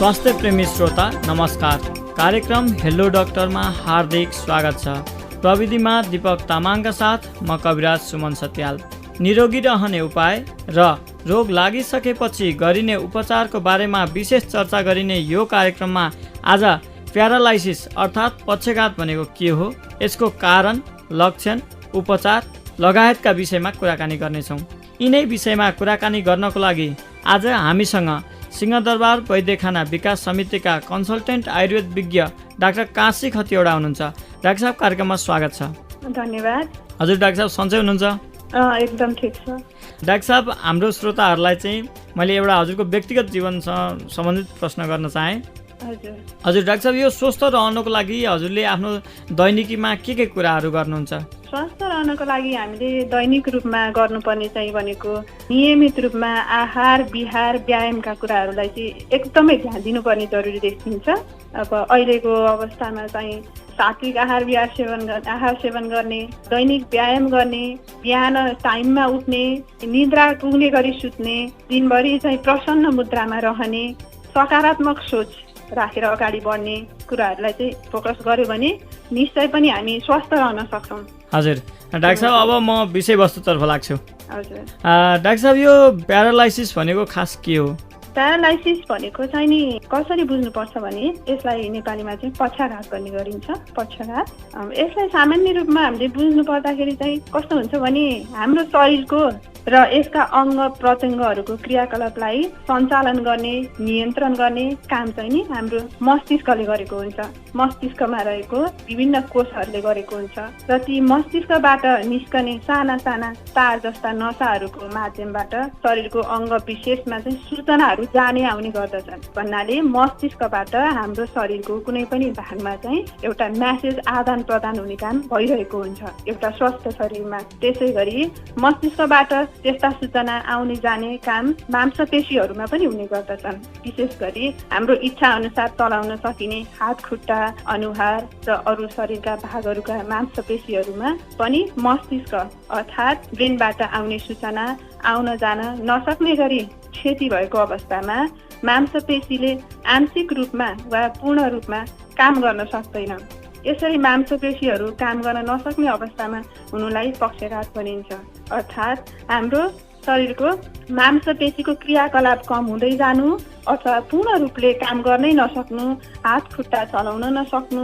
स्वास्थ्य प्रेमी श्रोता नमस्कार। कार्यक्रम हेलो डाक्टरमा हार्दिक स्वागत छ। प्रविधिमा दीपक तामाङका साथ म कविराज सुमन सत्याल। निरोगी रहने उपाय र रोग लागिसकेपछि गरिने उपचारको बारेमा विशेष चर्चा गरिने यो कार्यक्रममा आज प्यारालाइसिस अर्थात् पक्षघात भनेको के हो, यसको कारण, लक्षण, उपचार लगायतका विषयमा कुराकानी गर्नेछौँ। यिनै विषयमा कुराकानी गर्नको लागि आज हामीसँग सिंहदरबार वैद्यखाना विकास समितिका कन्सल्टेन्ट आयुर्वेद विज्ञ डाक्टर काशी खतिवडा हुनुहुन्छ। डाक्टर साहब, कार्यक्रममा स्वागत छ। धन्यवाद। हजुर डाक्टर साहब, सन्चै हुनुहुन्छ? एकदम ठिक छ। डाक्टर साहब, हाम्रो श्रोताहरूलाई चाहिँ मैले एउटा हजुरको व्यक्तिगत जीवनसँग सम्बन्धित प्रश्न गर्न चाहेँ। हजुर डाक्टर साहब, यो स्वस्थ रहनको लागि हजुरले आफ्नो दैनिकीमा के कुराहरू गर्नुहुन्छ? स्वस्थ रहनको लागि हामीले दैनिक रूपमा गर्नुपर्ने चाहिँ भनेको नियमित रूपमा आहार विहार व्यायामका कुराहरूलाई चाहिँ एकदमै ध्यान दिनुपर्ने जरुरी देखिन्छ। अब अहिलेको अवस्थामा चाहिँ सात्विक आहार सेवन गर्ने, दैनिक व्यायाम गर्ने, बिहान टाइममा उठ्ने, निद्रा पुग्ने गरी सुत्ने, दिनभरि चाहिँ प्रसन्न मुद्रामा रहने, सकारात्मक सोच राखेर अगाडि बढ्ने कुराहरूलाई चाहिँ फोकस गर्यो भने निश्चय पनि हामी स्वस्थ रहन सक्छौँ। हजुर डाक्टर साहब, अब म विषयवस्तुतर्फ लाग्छु। हजुर डाक्टर साहब, यो प्यारालाइसिस भनेको खास के हो? प्यारालाइसिस भनेको चाहिँ नि कसरी बुझ्नुपर्छ भने यसलाई नेपालीमा चाहिँ पक्षाघात गर्ने गरिन्छ। पक्षाघात यसलाई सामान्य रूपमा हामीले बुझ्नु पर्दाखेरि चाहिँ कस्तो हुन्छ भने हाम्रो शरीरको र यसका अङ्ग प्रत्यङ्गहरूको क्रियाकलापलाई सञ्चालन गर्ने, नियन्त्रण गर्ने काम चाहिँ नि हाम्रो मस्तिष्कले गरेको हुन्छ। मस्तिष्कमा रहेको विभिन्न कोषहरूले गरेको हुन्छ र ती मस्तिष्कबाट निस्कने साना साना तार जस्ता नसाहरूको माध्यमबाट शरीरको अङ्ग विशेषमा चाहिँ सूचनाहरू जाने आउने गर्दछन्। भन्नाले मस्तिष्कबाट हाम्रो शरीरको कुनै पनि भागमा चाहिँ एउटा म्यासेज आदान प्रदान हुने काम भइरहेको हुन्छ एउटा स्वस्थ शरीरमा। त्यसै गरी मस्तिष्कबाट त्यस्ता सूचना आउने जाने काम मांसपेशीहरूमा पनि हुने गर्दछन्। विशेष गरी हाम्रो इच्छा अनुसार चलाउन सकिने हात खुट्टा, अनुहार र अरू शरीरका भागहरूका मांसपेशीहरूमा पनि मस्तिष्क अर्थात् ब्रेनबाट आउने सूचना आउन जान नसक्ने गरी क्षति भएको अवस्थामा मांसपेशीले आंशिक रूपमा वा पूर्ण रूपमा काम गर्न सक्दैन। यसरी मांसपेशीहरू काम गर्न नसक्ने अवस्थामा हुनुलाई पक्षघात भनिन्छ। अर्थात् हाम्रो शरीरको मांसपेशीको क्रियाकलाप कम हुँदै जानु अथवा पूर्ण रूपले काम गर्नै नसक्नु, हात खुट्टा चलाउन नसक्नु,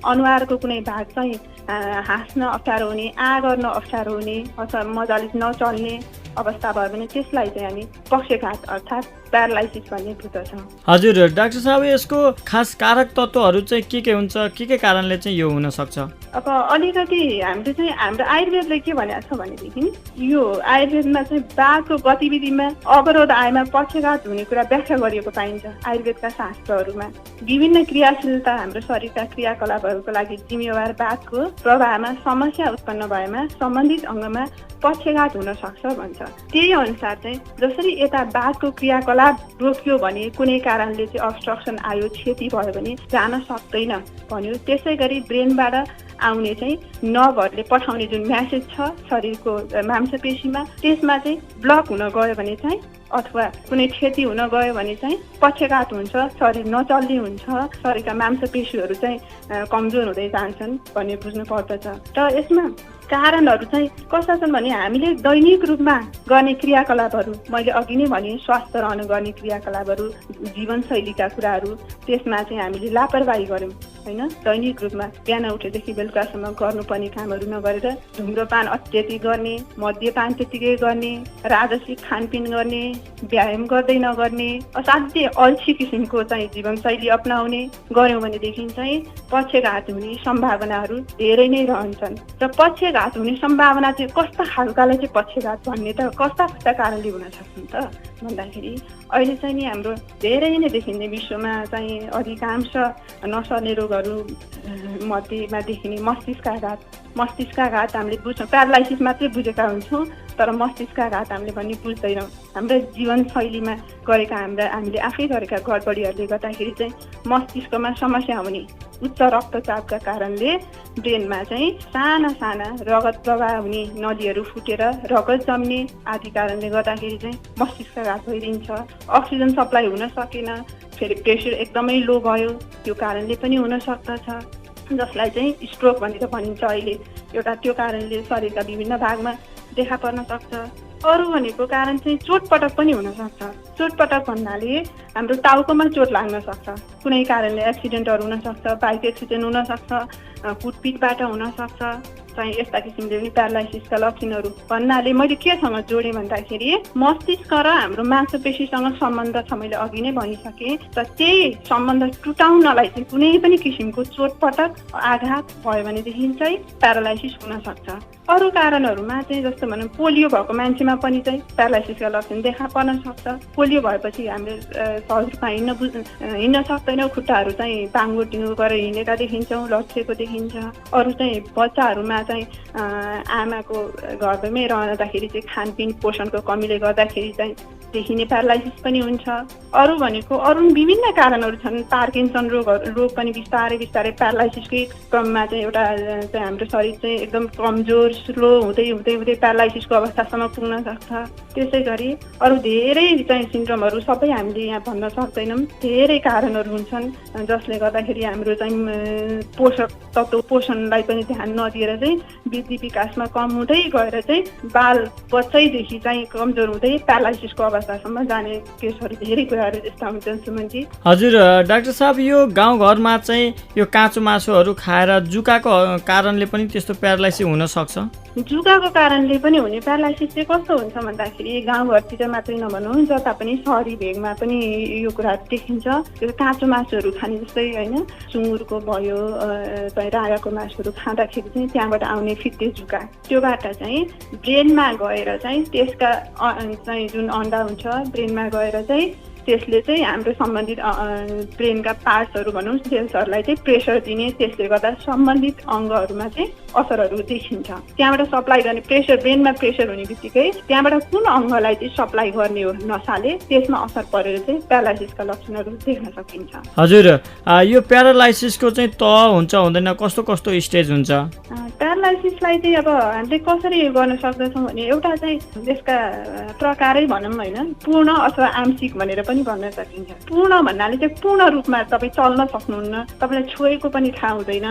अनुहारको कुनै भाग चाहिँ हाँस्न अप्ठ्यारो हुने, गर्न अप्ठ्यारो हुने अथवा मजाले नचल्ने अवस्था भयो भने त्यसलाई चाहिँ हामी पक्षघात अर्थात् प्यारालाइसिस भन्ने बुझ्दछौँ। हजुर डाक्टर साहब, यसको खास कारक तत्त्वहरू चाहिँ के हुन्छ, के कारणले चाहिँ यो हुन सक्छ? अब अलिकति हाम्रो आयुर्वेदले के भनेको छ भनेदेखि यो आयुर्वेदमा चाहिँ बाघको गतिविधिमा अवरोध आएमा पक्षघात हुने कुरा व्याख्या गरिएको पाइन्छ। आयुर्वेदका शास्त्रहरूमा विभिन्न क्रियाशीलता हाम्रो शरीरका क्रियाकलापहरूको लागि जिम्मेवार बाघको प्रभावमा समस्या उत्पन्न भएमा सम्बन्धित अङ्गमा पक्षघात हुन सक्छ भन्छ। त्यही अनुसार चाहिँ जसरी यता बाघको क्रियाकलाप रोकियो भने कुनै कारणले चाहिँ अब्स्ट्रक्सन आयो, क्षति भयो भने जान सक्दैन भन्यो। त्यसै गरी ब्रेनबाट आउने चाहिँ नर्भहरूले पठाउने जुन म्यासेज छ शरीरको मांसपेशीमा त्यसमा चाहिँ ब्लक हुन गयो भने चाहिँ अथवा कुनै क्षति हुन गयो भने चाहिँ पक्षघात हुन्छ, शरीर नचल्ने हुन्छ, शरीरका मांसपेशीहरू चाहिँ कमजोर हुँदै जान्छन् भन्ने बुझ्नु पर्दछ। र यसमा कारणहरू चाहिँ कस्ता छन् भने हामीले दैनिक रूपमा गर्ने क्रियाकलापहरू, मैले अघि नै भने स्वस्थ रहन गर्ने क्रियाकलापहरू, जीवनशैलीका कुराहरू, त्यसमा चाहिँ हामीले लापरवाही गऱ्यौँ होइन। दैनिक रूपमा बिहान उठेदेखि बेलुकासम्म गर्नुपर्ने कामहरू नगरेर धुम्रपान अत्यधिक गर्ने, मद्यपान त्यतिकै गर्ने, राजसिक खानपिन गर्ने, व्यायाम गर्दै नगर्ने, असाध्यै अल्छी किसिमको चाहिँ जीवनशैली अपनाउने गऱ्यौँ भनेदेखि चाहिँ पक्षघात हुने सम्भावनाहरू धेरै नै रहन्छन्। र पक्षघात हुने सम्भावना चाहिँ कस्ता खालकालाई चाहिँ पक्षघात भन्ने त कस्ता कारणले हुन सक्छन् त भन्दाखेरि अहिले चाहिँ नि हाम्रो धेरै नै देखिने विश्वमा चाहिँ अधिकांश नसर्ने रोगहरू मध्येमा देखिने मस्तिष्काघात हामीले बुझ्छौँ। प्यारालाइसिस मात्रै बुझेका हुन्छौँ तर मस्तिष्काघात हामीले भन्ने बुझ्दैनौँ। हाम्रो जीवनशैलीमा गरेका हामीले आफै गरेका गडबडीहरूले गर्दाखेरि चाहिँ मस्तिष्कमा समस्या हुने, उच्च रक्तचापका कारणले ब्रेनमा चाहिँ साना साना रगत प्रवाह हुने, नलीहरू फुटेर रगत जम्ने आदि कारणले गर्दाखेरि चाहिँ मस्तिष्कघात भइदिन्छ। अक्सिजन सप्लाई हुन सकेन, फेरि प्रेसर एकदमै लो भयो, त्यो कारणले पनि हुन सक्दछ, जसलाई चाहिँ स्ट्रोक भनेर भनिन्छ अहिले। एउटा त्यो कारणले शरीरका विभिन्न भागमा देखा पर्न सक्छ। अरू भनेको कारण चाहिँ चोटपटक पनि हुनसक्छ। चोटपटक भन्नाले हाम्रो टाउकोमा चोट लाग्न सक्छ, कुनै कारणले एक्सिडेन्टहरू हुनसक्छ, बाइक एक्सिडेन्ट हुनसक्छ, कुटपिटबाट हुनसक्छ, चाहिँ यस्ता किसिमले पनि प्यारालाइसिसका लक्षणहरू। भन्नाले मैले केसँग जोडेँ भन्दाखेरि मस्तिष्क र हाम्रो मांसपेशीसँग सम्बन्ध छ, मैले अघि नै भनिसकेँ। र त्यही सम्बन्ध टुटाउनलाई चाहिँ कुनै पनि किसिमको चोटपटक आघात भयो भनेदेखि चाहिँ प्यारालाइसिस हुनसक्छ। अरू कारणहरूमा चाहिँ जस्तो भनौँ पोलियो भएको मान्छेमा पनि चाहिँ प्यारालाइसिसका लक्षण देखा पर्न सक्छ। पोलियो भएपछि हामीले सहज रूपमा हिँड्न सक्दैनौँ, खुट्टाहरू चाहिँ पाङ्गुटिङ्गु गरेर हिँडेका देखिन्छौँ, लट्ठेको देखिन्छ। अरू चाहिँ बच्चाहरूमा चाहिँ आमाको घरमै रहँदाखेरि चाहिँ खानपिन पोषणको कमीले गर्दाखेरि चाहिँ देखिने प्यारालाइसिस पनि हुन्छ। अरू भनेको अरू विभिन्न कारणहरू छन्। पार्किन्सन रोग पनि बिस्तारै बिस्तारै प्यारालाइसिसकै क्रममा चाहिँ एउटा चाहिँ हाम्रो शरीर चाहिँ एकदम कमजोर स्लो हुँदै हुँदै हुँदै प्यारालाइसिसको अवस्थासम्म पुग्न सक्छ। त्यसै गरी अरू धेरै चाहिँ सिन्ड्रोमहरू सबै हामीले यहाँ भन्न सक्दैनौँ, धेरै कारणहरू हुन्छन् जसले गर्दाखेरि हाम्रो चाहिँ पोषक तत्त्व पोषणलाई पनि ध्यान नदिएर चाहिँ वृद्धि विकासमा कम हुँदै गएर चाहिँ बाल बच्चैदेखि चाहिँ कमजोर हुँदै प्यारालाइसिसको अवस्थासम्म जाने केसहरू धेरै कुराहरू यस्ता हुन्छन् सुमनजी। हजुर डाक्टर साहब, यो गाउँघरमा चाहिँ यो काँचो मासुहरू खाएर जुकाको कारणले पनि त्यस्तो प्यारालाइसिस हुन सक्छ? जुकाको कारणले पनि हुने प्यारालाइसिस चाहिँ कस्तो हुन्छ भन्दाखेरि गाउँघरतिर मात्रै नभनौँ, जता पनि सहरी भेगमा पनि यो कुराहरू देखिन्छ। त्यो काँचो मासुहरू खाने जस्तै होइन, सुँगुरको भयो, रागाको मासुहरू खाँदाखेरि चाहिँ त्यहाँबाट आउने फित्ते जुका, त्योबाट चाहिँ ब्रेनमा गएर चाहिँ त्यसका चाहिँ जुन अन्डा हुन्छ ब्रेनमा गएर चाहिँ त्यसले चाहिँ हाम्रो सम्बन्धित ब्रेनका पार्ट्सहरू भनौँ सेल्सहरूलाई चाहिँ प्रेसर दिने, त्यसले गर्दा सम्बन्धित अङ्गहरूमा चाहिँ असरहरू देखिन्छ। त्यहाँबाट सप्लाई गर्ने प्रेसर, ब्रेनमा प्रेसर हुने बित्तिकै त्यहाँबाट कुन अङ्गलाई चाहिँ सप्लाई गर्ने हो नसाले, त्यसमा असर परेर चाहिँ प्यारालाइसिसका लक्षणहरू देख्न सकिन्छ। हजुर, यो प्यारालाइसिसको चाहिँ तह हुन्छ हुँदैन, कस्तो कस्तो स्टेज हुन्छ? प्यारालाइसिसलाई चाहिँ अब हामीले कसरी गर्न सक्दछौँ भने एउटा चाहिँ त्यसका प्रकारै भनौँ होइन, पूर्ण अथवा आंशिक भनेर पनि भन्न सकिन्छ। पूर्ण भन्नाले चाहिँ पूर्ण रूपमा तपाईँ चल्न सक्नुहुन्न, तपाईँलाई छोएको पनि थाहा हुँदैन,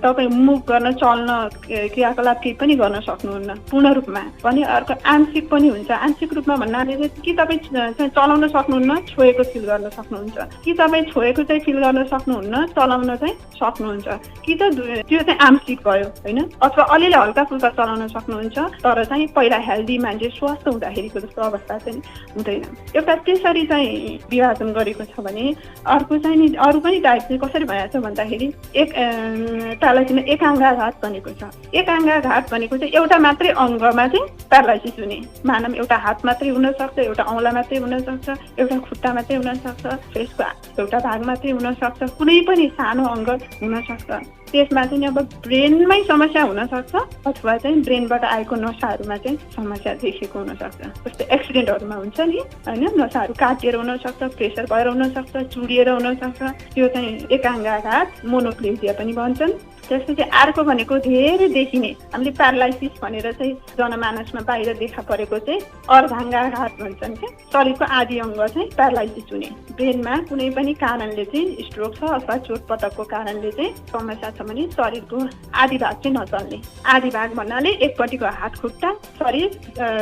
तपाईँ मुभ गर्न चल्न क्रियाकलाप केही पनि गर्न सक्नुहुन्न पूर्ण रूपमा। भने अर्को आंशिक पनि हुन्छ। आंशिक रूपमा भन्नाले चाहिँ कि तपाईँ चाहिँ चलाउन सक्नुहुन्न, छोएको फिल गर्न सक्नुहुन्छ, कि तपाईँ छोएको चाहिँ फिल गर्न सक्नुहुन्न, चलाउन चाहिँ सक्नुहुन्छ, कि त त्यो चाहिँ आंशिक भयो होइन। अथवा अलिअलि हल्का फुल्का चलाउन सक्नुहुन्छ तर चाहिँ पहिला हेल्दी मान्छे स्वस्थ हुँदाखेरिको जस्तो अवस्था चाहिँ हुँदैन। एउटा त्यसरी चाहिँ विभाजन गरेको छ भने अर्को चाहिँ नि अरू पनि टाइप चाहिँ कसरी भइरहेको छ भन्दाखेरि प्यारालाइसिसमा एकाङ्गाघात भनेको छ। एकाङ्गाघात भनेको चाहिँ एउटा मात्रै अङ्गमा चाहिँ प्यारालाइसिस हुने। मानव एउटा हात मात्रै हुनसक्छ, एउटा औँला मात्रै हुनसक्छ, एउटा खुट्टा मात्रै हुनसक्छ, फेसको एउटा भाग मात्रै हुनसक्छ, कुनै पनि सानो अङ्ग हुनसक्छ। त्यसमा चाहिँ अब ब्रेनमै समस्या हुनसक्छ अथवा चाहिँ ब्रेनबाट आएको नसाहरूमा चाहिँ समस्या देखिएको हुनसक्छ। जस्तै एक्सिडेन्टहरूमा हुन्छ नि होइन, नसाहरू काटिएर हुनसक्छ, प्रेसर भएर हुनसक्छ, चुडिएर हुनसक्छ, त्यो चाहिँ एकाङ्गाघात मोनोप्लेजिया पनि भन्छन्। त्यसपछि अर्को भनेको धेरै देखिने हामीले प्यारालाइसिस भनेर चाहिँ जनमानसमा बाहिर देखा परेको चाहिँ अर्धाङ्गाघात भन्छन् क्या। शरीरको आदि अङ्ग चाहिँ प्यारालाइसिस हुने। ब्रेनमा कुनै पनि कारणले चाहिँ स्ट्रोक छ अथवा चोटपटकको कारणले चाहिँ समस्या छ भने शरीरको आदि भाग चाहिँ नचल्ने। आदि भाग भन्नाले एकपट्टिको हात खुट्टा शरीर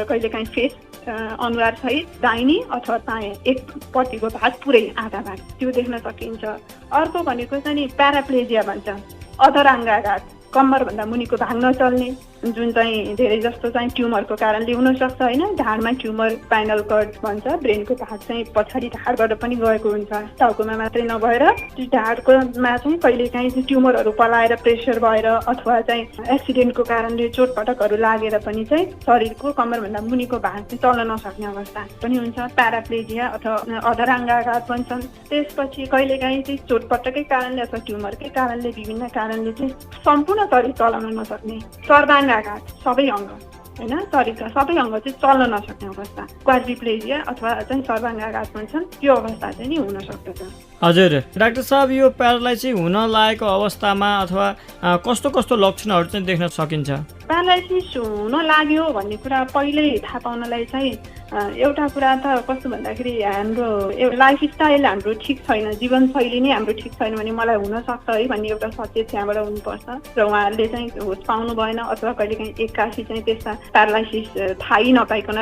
कहिलेकाहीँ फेस अनुहार सहित दाहिने अथवा बायाँ एकपट्टिको भाग पुरै आधा भाग त्यो देख्न सकिन्छ। अर्को भनेको चाहिँ नि प्याराप्लेजिया भन्छ, अधराङ्गाघात, कम्मरभन्दा मुनिको भाग नचल्ने, जुन चाहिँ धेरै जस्तो चाहिँ ट्युमरको कारणले हुनसक्छ होइन। ढाडमा ट्युमर स्पाइनल कर्ड भन्छ, ब्रेनको भाग चाहिँ पछाडि ढाडबाट पनि गएको हुन्छ, टाउकोमा मात्रै नभएर त्यो ढाडकोमा चाहिँ कहिलेकाहीँ चाहिँ ट्युमरहरू पलाएर प्रेसर भएर अथवा चाहिँ एक्सिडेन्टको कारणले चोटपटकहरू लागेर पनि चाहिँ शरीरको कम्मरभन्दा मुनिको भाग चाहिँ चल्न नसक्ने अवस्था पनि हुन्छ, प्याराप्लेजिया अथवा अधराङ्गाघात भन्छन्। त्यसपछि कहिलेकाहीँ चाहिँ चोटपटकै कारणले अथवा ट्युमरकै कारणले विभिन्न कारणले चाहिँ सम्पूर्ण शरीर चलाउन नसक्ने, सर्वाङ्गाघात, सबै अङ्ग होइन, शरीरका सबै अङ्ग चाहिँ चल्न नसक्ने अवस्था, क्वाड्रिप्लेजिया अथवा चाहिँ सर्वाङ्गाघात भन्छन्, त्यो अवस्था चाहिँ नि हुन सक्दछ। हजुर डाक्टर साहब, यो प्यारालाइसिस हुन लागेको अवस्थामा अथवा कस्तो कस्तो लक्षणहरू चाहिँ देख्न सकिन्छ? प्यारालाइसिस हुन लाग्यो भन्ने कुरा पहिल्यै थाहा पाउनलाई चाहिँ एउटा कुरा त कस्तो भन्दाखेरि हाम्रो लाइफस्टाइल हाम्रो ठिक छैन, जीवनशैली नै हाम्रो ठिक छैन भने मलाई हुनसक्छ है भन्ने एउटा सचेत त्यहाँबाट हुनुपर्छ र उहाँहरूले चाहिँ होस पाउनु भएन अथवा कहिलेकाहीँ एक्कासी चाहिँ त्यस्ता प्यारालाइसिस थाहै नपाइकन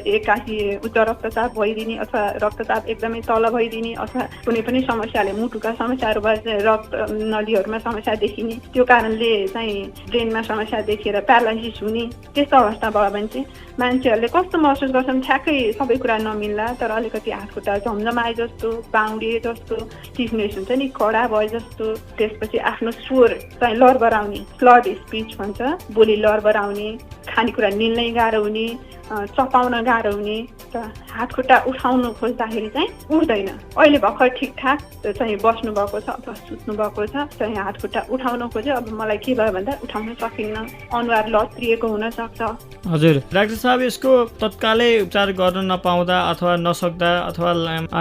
एक्कासी उच्च रक्तचाप भइदिने अथवा रक्तचाप एकदमै तल भइदिने अथवा कुनै पनि समस्याले मुटुका समस्याहरू भए रक्त नलीहरूमा समस्या देखिने, त्यो कारणले चाहिँ ब्रेनमा समस्या देखिएर प्यारालाइसिस हुने, त्यस्तो अवस्था भयो भने चाहिँ मान्छेहरूले कस्तो महसुस गर्छन्, ठ्याक्कै सबै कुरा नमिल्ला तर अलिकति हातखुट्टा झमझमाए जस्तो, बाउडिए जस्तो, स्टिफनेस हुन्छ नि, कडा भए जस्तो, त्यसपछि आफ्नो स्वर चाहिँ लरबराउने, स्लड स्पिच भन्छ, बोली लरबराउने, खानेकुरा निल्नै गाह्रो हुने, चपाउन गाह्रो हुने र हातखुट्टा उठाउनु खोज्दाखेरि चाहिँ उठ्दैन। अहिले भर्खर ठिकठाक चाहिँ बस्नु भएको छ अथवा सुत्नु भएको छ, चाहिँ हातखुट्टा उठाउन खोज्यो, अब मलाई के भयो भन्दा उठाउन सकिन्न, अनुहार लत्रिएको हुनसक्छ। हजुर डाक्टर साहब, यसको तत्कालै उपचार गर्न नपाउँदा अथवा नसक्दा अथवा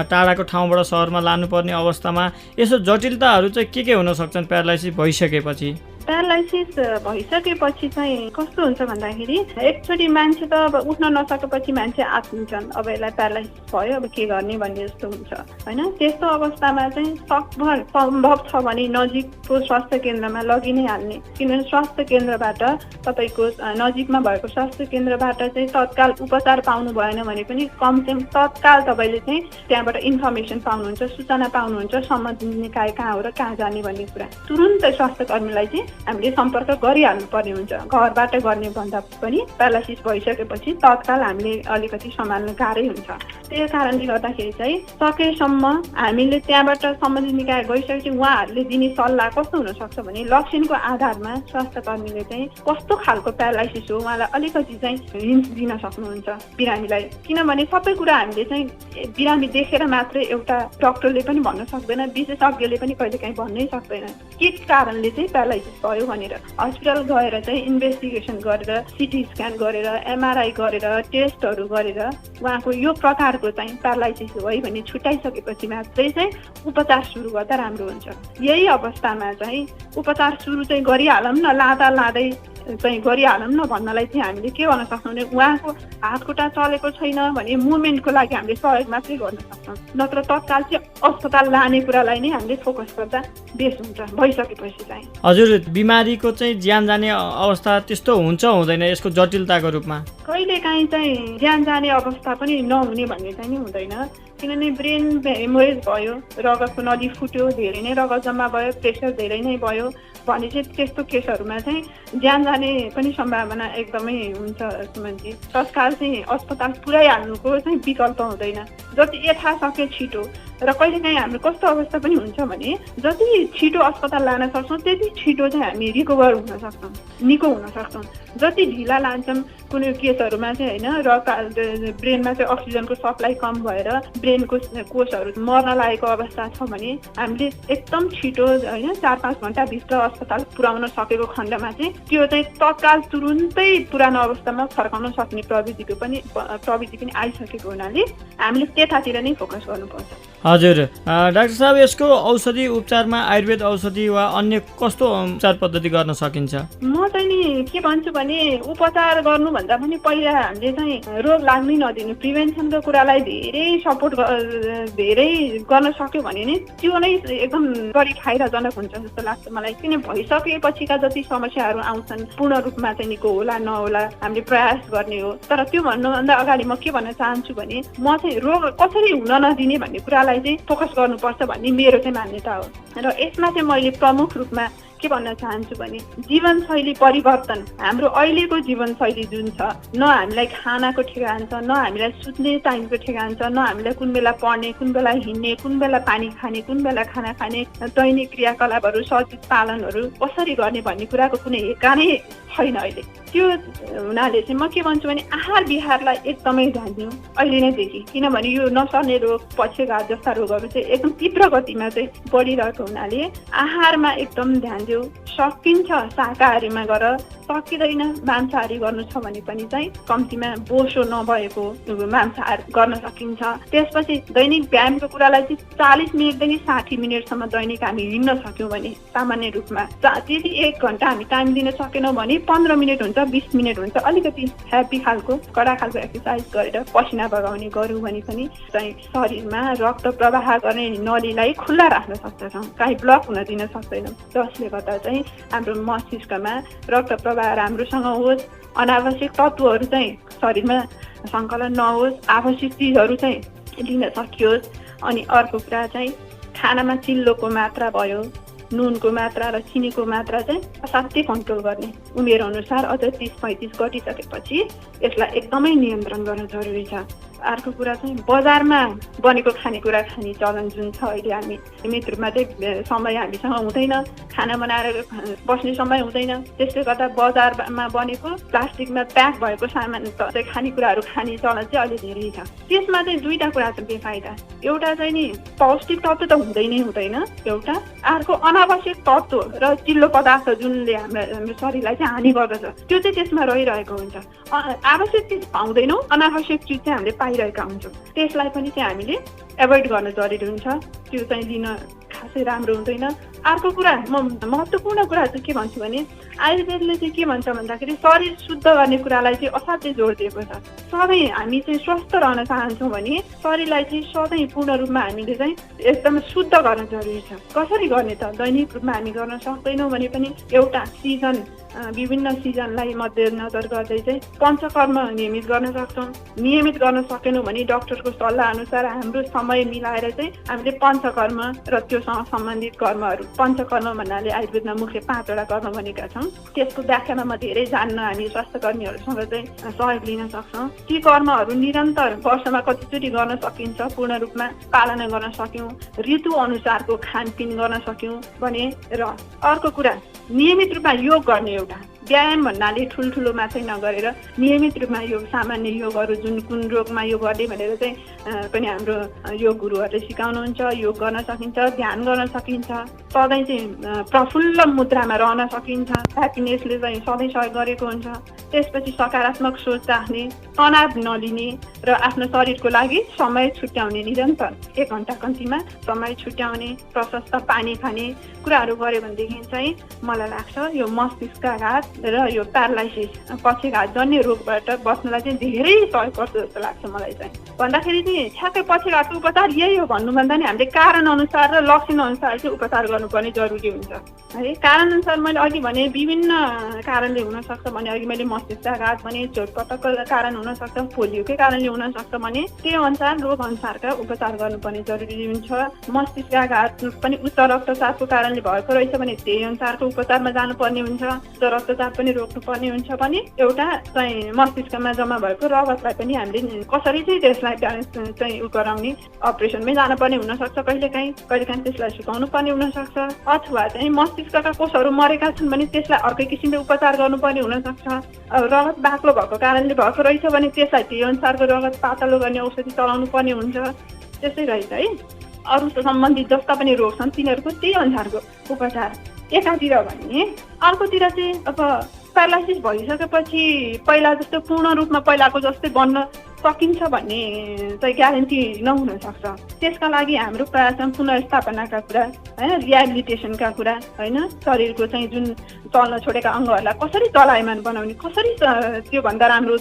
टाढाको ठाउँबाट सहरमा लानुपर्ने अवस्थामा यसो जटिलताहरू चाहिँ के हुन सक्छन् प्यारालाइसिस भइसकेपछि? प्यारालाइसिस भइसकेपछि चाहिँ कस्तो हुन्छ भन्दाखेरि एकचोटि मान्छे त अब उठ्न नसकेपछि मान्छे आत्मिन्छन्, अब यसलाई प्यारालाइसिस भयो अब के गर्ने भन्ने जस्तो हुन्छ होइन। त्यस्तो अवस्थामा चाहिँ सकभर सम्भव छ भने नजिकको स्वास्थ्य केन्द्रमा लगि नै हाल्ने, किनभने स्वास्थ्य केन्द्रबाट तपाईँको नजिकमा भएको स्वास्थ्य केन्द्रबाट चाहिँ तत्काल उपचार पाउनु भएन भने पनि कमसेकम तत्काल तपाईँले चाहिँ त्यहाँबाट इन्फर्मेसन पाउनुहुन्छ, सूचना पाउनुहुन्छ सम्बन्धित निकाय कहाँ हो र कहाँ जाने भन्ने कुरा तुरुन्तै स्वास्थ्य कर्मीलाई चाहिँ हामीले सम्पर्क गरिहाल्नु पर्ने हुन्छ। घरबाट गर्ने भन्दा पनि प्यारालाइसिस भइसकेपछि तत्काल हामीले अलिकति सम्हाल्नु गाह्रै हुन्छ। त्यही कारणले गर्दाखेरि चाहिँ सकेसम्म हामीले त्यहाँबाट सम्बन्धित निकाय गइसकेपछि उहाँहरूले दिने सल्लाह कस्तो हुनसक्छ भने लक्षणको आधारमा स्वास्थ्य कर्मीले चाहिँ कस्तो खालको प्यारालाइसिस हो उहाँलाई अलिकति चाहिँ हिन्ट दिन सक्नुहुन्छ बिरामीलाई, किनभने सबै कुरा हामीले चाहिँ बिरामी देखेर मात्रै एउटा डाक्टरले पनि भन्न सक्दैन, विशेषज्ञले पनि कहिलेकाहीँ भन्नै सक्दैन के कारणले चाहिँ प्यारालाइसिस भयो भनेर। हस्पिटल गएर चाहिँ इन्भेस्टिगेसन गरेर, सिटी स्क्यान गरेर, एमआरआई गरेर, टेस्टहरू गरेर उहाँको यो प्रकारको चाहिँ प्यारालाइसिस हो है भने छुट्याइसकेपछि मात्रै चाहिँ उपचार सुरु गर्दा राम्रो हुन्छ। यही अवस्थामा चाहिँ उपचार सुरु चाहिँ गरिहालौँ न, लाँदै चाहिँ गरिहालौँ न भन्नलाई चाहिँ हामीले के गर्न सक्छौँ भने उहाँको हातखुट्टा चलेको छैन भने मुभमेन्टको लागि हामीले सहयोग मात्रै गर्न सक्छौँ, नत्र तत्काल चाहिँ अस्पताल लाने कुरालाई नै हामीले फोकस गर्दा बेस हुन्छ भइसकेपछि चाहिँ। हजुर, बिमारीको चाहिँ ज्यान जाने अवस्था त्यस्तो हुन्छ हुँदैन यसको जटिलताको रूपमा? कहिलेकाहीँ चाहिँ ज्यान जाने अवस्था पनि नहुने भन्ने चाहिँ नि हुँदैन, किनभने ब्रेन हेमोरेज भयो, रगतको नली फुट्यो, धेरै नै रगत जम्मा भयो, प्रेसर धेरै नै भयो भने चाहिँ त्यस्तो केसहरूमा चाहिँ ज्यान जाने पनि सम्भावना एकदमै हुन्छ सुमनजी। तत्काल चाहिँ अस्पताल पुर्याइहाल्नुको चाहिँ विकल्प हुँदैन, जति यथाशक्य छिटो। र कहिलेकाहीँ हाम्रो कस्तो अवस्था पनि हुन्छ भने जति छिटो अस्पताल लान सक्छौँ त्यति छिटो चाहिँ हामी रिकभर हुन सक्छौँ, निको हुन सक्छौँ। जति ढिला लान्छौँ कुनै केसहरूमा चाहिँ होइन र ब्रेनमा चाहिँ अक्सिजनको सप्लाई कम भएर ब्रेनको कोषहरू मर्न लागेको अवस्था छ भने हामीले एकदम छिटो होइन 4-5 घन्टाभित्र अस्पताल पुर्याउन सकेको खण्डमा चाहिँ त्यो चाहिँ तत्काल तुरुन्तै पुरानो अवस्थामा फर्काउन सक्ने प्रविधि पनि आइसकेको हुनाले हामीले त्यतातिर नै फोकस गर्नुपर्छ। हजुर डाक्टर साहब, यसको औषधि उपचारमा आयुर्वेद औषधि वा अन्य कस्तो उपचार पद्धति गर्न सकिन्छ? म चाहिँ नि के भन्छु भने उपचार गर्नुभन्दा पनि पहिला हामीले चाहिँ रोग लाग्नै नदिनु, प्रिभेन्सनको कुरालाई धेरै सपोर्ट धेरै गर्न सक्यो भने नि त्यो नै एकदम बढी फाइदाजनक हुन्छ जस्तो लाग्छ मलाई। किन भइसकेपछिका जति समस्याहरू आउँछन् पूर्ण रूपमा चाहिँ निको होला नहोला हामीले प्रयास गर्ने हो, तर त्यो भन्नुभन्दा अगाडि म के भन्न चाहन्छु भने म चाहिँ रोग कसरी हुन नदिने भन्ने कुरालाई चाहिँ फोकस गर्नुपर्छ भन्ने मेरो चाहिँ मान्यता हो। र यसमा चाहिँ मैले प्रमुख रूपमा के भन्न चाहन्छु भने जीवनशैली परिवर्तन, हाम्रो अहिलेको जीवनशैली जुन छ, न हामीलाई खानाको ठेगान छ, न हामीलाई सुत्ने टाइमको ठेगान छ, न हामीलाई कुन बेला पढ्ने, कुन बेला हिँड्ने, कुन बेला पानी खाने, कुन बेला खाना खाने, दैनिक क्रियाकलापहरू सजित पालनहरू कसरी गर्ने भन्ने कुराको कुनै हेकानै छैन अहिले। त्यो हुनाले चाहिँ म के भन्छु भने आहार विहारलाई एकदमै ध्यान दिउँ अहिले नैदेखि, किनभने यो नसर्ने रोग, पक्षघात जस्ता रोगहरू चाहिँ एकदम तीव्र गतिमा चाहिँ बढिरहेको हुनाले आहारमा एकदम ध्यान दिउँ। सकिन्छ शाकाहारीमा गर सकिँदैन। मांसाहारी गर्नु छ भने पनि चाहिँ कम्तीमा बोसो नभएको मांसाहार गर्न सकिन्छ। त्यसपछि दैनिक व्यायामको कुरालाई चाहिँ 40 मिनटदेखि 60 मिनटसम्म दैनिक हामी हिँड्न सक्यौँ भने सामान्य रूपमा त्यति 1 घन्टा हामी टाइम दिन सकेनौँ भने 15 मिनट हुन्छ, 20 मिनट हुन्छ, अलिकति ह्याप्पी खालको कडा खालको एक्सर्साइज गरेर पसिना बगाउने गऱ्यौँ भने पनि चाहिँ शरीरमा रक्त प्रवाह गर्ने नलीलाई खुल्ला राख्न सक्दछौँ, कहीँ ब्लक हुन दिन सक्दैनौँ। जसले गर्दा चाहिँ हाम्रो मस्तिष्कमा रक्त प्रवाह राम्रोसँग होस्, अनावश्यक तत्त्वहरू चाहिँ शरीरमा सङ्कलन नहोस्, आवश्यक चिजहरू चाहिँ लिन सकियोस्। अनि अर्को कुरा चाहिँ खानामा चिल्लोको मात्रा भयो, नुनको मात्रा र चिनीको मात्रा चाहिँ असाध्यै कन्ट्रोल गर्ने। उमेर अनुसार अझ 30-35 घटिसकेपछि यसलाई एकदमै नियन्त्रण गर्न जरुरी छ। अर्को कुरा चाहिँ बजारमा बनेको खानेकुरा खाने चलन जुन छ अहिले हामी सीमित रूपमा चाहिँ समय हामीसँग हुँदैन, खाना बनाएर बस्ने समय हुँदैन। त्यसले गर्दा बजारमा बनेको प्लास्टिकमा प्याक भएको सामान चाहिँ खानेकुराहरू खाने चलन चाहिँ अहिले धेरै छ। त्यसमा चाहिँ दुईटा कुरा छ बेफाइदा। एउटा चाहिँ नि पौष्टिक तत्त्व त हुँदै नै हुँदैन एउटा, अर्को अनावश्यक तत्त्व र चिल्लो पदार्थ जुनले हाम्रो शरीरलाई चाहिँ हानि गर्दछ त्यो चाहिँ त्यसमा रहिरहेको हुन्छ। आवश्यक चिज पाउँदैनौँ, अनावश्यक चिज चाहिँ हामीले पाइरहेका हुन्छौँ। त्यसलाई पनि चाहिँ हामीले एभोइड गर्न जरुरी हुन्छ। त्यो चाहिँ लिन खासै राम्रो हुँदैन। अर्को कुरा महत्त्वपूर्ण कुरा चाहिँ के भन्छु भने आयुर्वेदले चाहिँ के भन्छ भन्दाखेरि शरीर शुद्ध गर्ने कुरालाई चाहिँ असाध्यै जोड दिएको छ। सधैँ हामी चाहिँ स्वस्थ रहन चाहन्छौँ भने शरीरलाई चाहिँ सधैँ पूर्ण रूपमा हामीले चाहिँ एकदम शुद्ध गर्न जरुरी छ। कसरी गर्ने त? दैनिक रूपमा हामी गर्न सक्दैनौँ भने पनि एउटा विभिन्न सिजनलाई मध्यनजर गर्दै चाहिँ पञ्चकर्म नियमित गर्न सक्छौँ। नियमित गर्न सकेनौँ भने डाक्टरको सल्लाह अनुसार हाम्रो समय मिलाएर चाहिँ हामीले पञ्चकर्म र त्योसँग सम्बन्धित कर्महरू, पञ्चकर्म भन्नाले आयुर्वेदमा मुख्य 5वटा कर्म भनेका छौँ। त्यसको व्याख्यामा म धेरै जान्न हामी स्वास्थ्य कर्मीहरूसँग चाहिँ सहयोग लिन सक्छौँ। ती कर्महरू निरन्तर वर्षमा कतिचोटि गर्न सकिन्छ, पूर्ण रूपमा पालना गर्न सक्यौँ, ऋतु अनुसारको खानपिन गर्न सक्यौँ भने। र अर्को कुरा नियमित रूपमा योग गर्ने। एउटा व्यायाम भन्नाले ठुल्ठुलो मात्रै नगरेर नियमित रूपमा योग, सामान्य योगहरू जुन कुन रोगमा योग गर्ने भनेर चाहिँ पनि हाम्रो योग गुरुहरूले सिकाउनुहुन्छ। योग गर्न सकिन्छ, ध्यान गर्न सकिन्छ, सधैँ चाहिँ प्रफुल्ल मुद्रामा रहन सकिन्छ। ह्याप्पिनेसले चाहिँ सधैँ सहयोग गरेको हुन्छ। त्यसपछि सकारात्मक सोच राख्ने, तनाव नलिने र आफ्नो शरीरको लागि समय छुट्याउने, निरन्तर 1 घन्टा कम्तीमा समय छुट्याउने, प्रशस्त पानी खाने कुराहरू गऱ्यो भनेदेखि चाहिँ मलाई लाग्छ यो मस्तिष्काघात र यो प्यारालाइसिस पक्षघात जन्य रोगबाट बस्नलाई चाहिँ धेरै सहयोग गर्छ जस्तो लाग्छ मलाई चाहिँ। भन्दाखेरि चाहिँ ठ्याक्कै पक्षघातको उपचार यही हो भन्नुभन्दा नि हामीले कारण अनुसार र लक्षण अनुसार चाहिँ उपचार गर्नुपर्ने जरुरी हुन्छ है। कारण अनुसार मैले अघि भने विभिन्न कारणले हुनसक्छ भने, अघि मैले मस्तिष्काघात भने, चोटपटकको कारण हुनसक्छ, पोलियोकै कारणले हुनसक्छ भने त्यो अनुसार रोग अनुसारका उपचार गर्नुपर्ने जरुरी हुन्छ। मस्तिष्काघात पनि उच्च रक्तचापको कारणले भएको रहेछ भने त्यही अनुसारको उपचारमा जानुपर्ने हुन्छ। उच्च रक्तचाप पनि रोक्नुपर्ने हुन्छ भने एउटा चाहिँ मस्तिष्कमा जम्मा भएको रगतलाई पनि हामीले कसरी चाहिँ त्यसलाई ब्यालेन्स चाहिँ गराउने अपरेसनमै जानुपर्ने हुनसक्छ। कहिलेकाहीँ त्यसलाई सुकाउनु पर्ने हुनसक्छ। अथवा चाहिँ मस्तिष्कका कोषहरू मरेका छन् भने त्यसलाई अर्कै किसिमले उपचार गर्नुपर्ने हुनसक्छ। रगत बाक्लो भएको कारणले भएको रहेछ भने त्यसलाई त्यही अनुसारको रगत पातलो गर्ने औषधि चलाउनु पर्ने हुन्छ। त्यसै रहेछ है। अरू सम्बन्धित जस्ता पनि रोग छन् तिनीहरूको त्यही अनुसारको उपचार एकातिर भने, अर्कोतिर चाहिँ अब प्यारालाइसिस भइसकेपछि पहिला जस्तो पूर्ण रूपमा पहिलाको जस्तै बन्न सकिन्छ भन्ने चाहिँ ग्यारेन्टी नहुन सक्छ। त्यसका लागि हाम्रो प्रयास पुनर्स्थापनाका कुरा होइन, रिहेबिलिटेसनका कुरा होइन, शरीरको चाहिँ जुन चल्न छोडेका अङ्गहरूलाई कसरी चलायमान बनाउने, कसरी त्योभन्दा राम्रो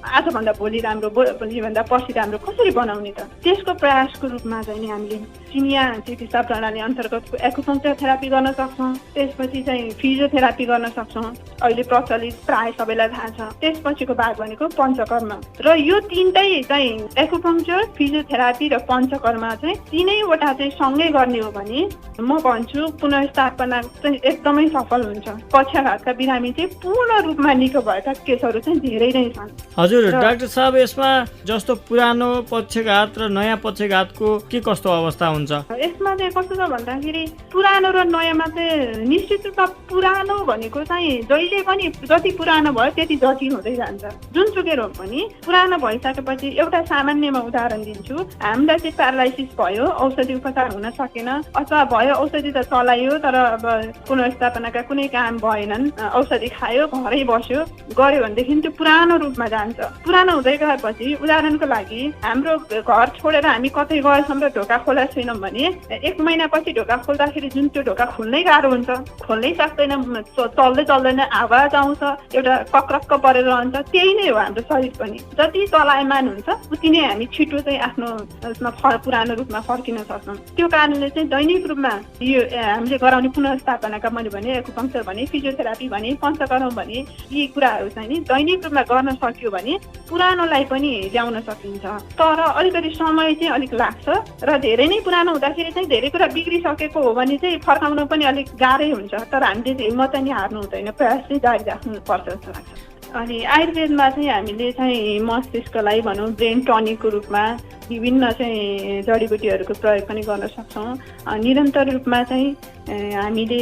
आजभन्दा भोलि राम्रो, भोलिभन्दा पर्सि राम्रो कसरी बनाउने त, त्यसको प्रयासको रूपमा चाहिँ हामीले चिनिया चिकित्सा प्रणाली अन्तर्गतको एक्युपङ्क्चर थेरापी गर्न सक्छौँ। त्यसपछि चाहिँ फिजियोथेरापी गर्न सक्छौँ, अहिले प्रचलित प्राय सबैलाई थाहा छ। त्यसपछिको भाग भनेको पञ्चकर्म र यो तीनटै चाहिँ एक्युपङ्क्चर, फिजियोथेरापी र पञ्चकर्म चाहिँ तीनैवटा चाहिँ सँगै गर्ने हो भने म भन्छु पुनर्स्थापना चाहिँ एकदमै सफल हुन्छ। पक्षघातका बिरामी चाहिँ पूर्ण रूपमा निको भएका केसहरू चाहिँ धेरै नै छन्। हजुर डाक्टर साहब, यसमा जस्तो पुरानो पक्षघात र नयाँ पक्षघातको के कस्तो अवस्था हुन्छ? यसमा चाहिँ कस्तो छ भन्दाखेरि पुरानो र नयाँमा चाहिँ निश्चित रूपमा पुरानो भनेको चाहिँ जहिले पनि जति पुरानो भयो त्यति जटिल हुँदै जान्छ। जुनसुकै रोग पनि पुरानो भइसकेपछि, एउटा सामान्यमा उदाहरण दिन्छु, हामीलाई चाहिँ प्यारालाइसिस भयो, औषधि उपचार हुन सकेन, अथवा भयो भयो, औषधि त चलायो तर अब पुनर्स्थापनाका कुनै काम भएनन्, औषधि खायो, घरै बस्यो, गऱ्यो भनेदेखि त्यो पुरानो रूपमा जान्छ। पुरानो हुँदै गएपछि उदाहरणको लागि हाम्रो घर छोडेर हामी कतै गएछौँ र ढोका खोला छैनौँ भने 1 महिनापछि ढोका खोल्दाखेरि जुन त्यो ढोका खोल्नै गाह्रो हुन्छ, खोल्नै सक्दैन, चल्दै चल्दैन, आवाज आउँछ, एउटा कक्रक्क परेर रहन्छ। त्यही नै हो हाम्रो शरीर पनि, जति चलायमान हुन्छ उति नै हामी छिटो चाहिँ आफ्नो उसमा पुरानो रूपमा फर्किन सक्छौँ। त्यो कारणले चाहिँ दैनिक रूपमा यो हामीले गराउने पुनर्स्थापनाका मैले भने एक्युपङ्क्चर भने, फिजियोथेरापी भने, पञ्चकर्म भने, यी कुराहरू चाहिँ नि दैनिक रूपमा गर्न सक्यो भने पुरानोलाई पनि ल्याउन सकिन्छ। तर अलिकति समय चाहिँ अलिक लाग्छ र धेरै नै पुरानो हुँदाखेरि चाहिँ धेरै कुरा बिग्रिसकेको हो भने चाहिँ फर्काउन पनि अलिक गाह्रै हुन्छ। तर हामीले हिम्मत चाहिँ हार्नु हुँदैन, प्रयास चाहिँ जारी राख्नुपर्छ जस्तो लाग्छ। अनि आयुर्वेदमा चाहिँ हामीले चाहिँ मस्तिष्कलाई भनौँ ब्रेन टनिकको रूपमा विभिन्न चाहिँ जडीबुटीहरूको प्रयोग पनि गर्न सक्छौँ। निरन्तर रूपमा चाहिँ हामीले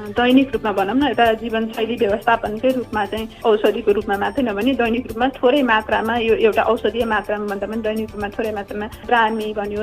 दैनिक रूपमा भनौँ न एउटा जीवनशैली व्यवस्थापनकै रूपमा चाहिँ औषधिको रूपमा मात्रै नभने दैनिक रूपमा थोरै मात्रामा यो एउटा औषधीय मात्रामा भन्दा पनि दैनिक रूपमा थोरै मात्रामा ब्राह्मी भन्यो,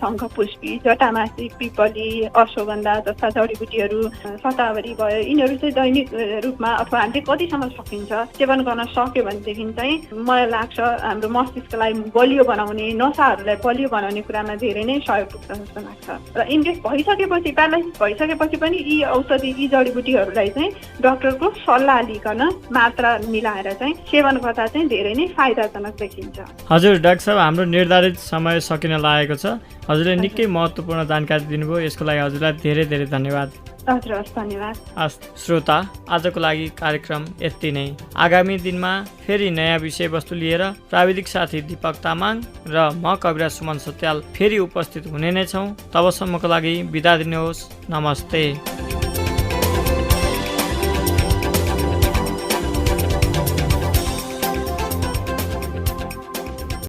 शङ्खपुष्पी, जटामासी, पिपली, अश्वगन्धा जस्ता जडीबुटीहरू, शतावरी भयो, यिनीहरू चाहिँ दैनिक रूपमा अथवा हामीले कतिसम्म सकिन्छ सेवन गर्न सक्यो भनेदेखि चाहिँ मलाई लाग्छ हाम्रो मस्तिष्कलाई बलियो बनाउने, नसाहरूलाई बलियो बनाउने कुरामा धेरै नै सहयोग पुग्छ जस्तो लाग्छ। र इनकेस भइसकेपछि प्यारालाइसिस भइसकेपछि पनि यी औषधि यी जडीबुटीहरूलाई चाहिँ डाक्टरको सल्लाह लिइकन मात्रा मिलाएर चाहिँ सेवन गर्दा चाहिँ धेरै नै फाइदाजनक देखिन्छ। हजुर डाक्टर साहब, हाम्रो निर्धारित समय सकिन लागेको छ। हजुरले निकै महत्त्वपूर्ण जानकारी दिनुभयो, यसको लागि हजुरलाई धेरै धेरै धन्यवाद। हजुर, हस्, धन्यवाद। हस् श्रोता, आजको लागि कार्यक्रम यति नै। आगामी दिनमा फेरि नयाँ विषयवस्तु लिएर प्राविधिक साथी दीपक तामाङ र म कविराज सुमन सत्याल फेरि उपस्थित हुने नै छौँ। तबसम्मको लागि बिदा दिनुहोस्। नमस्ते।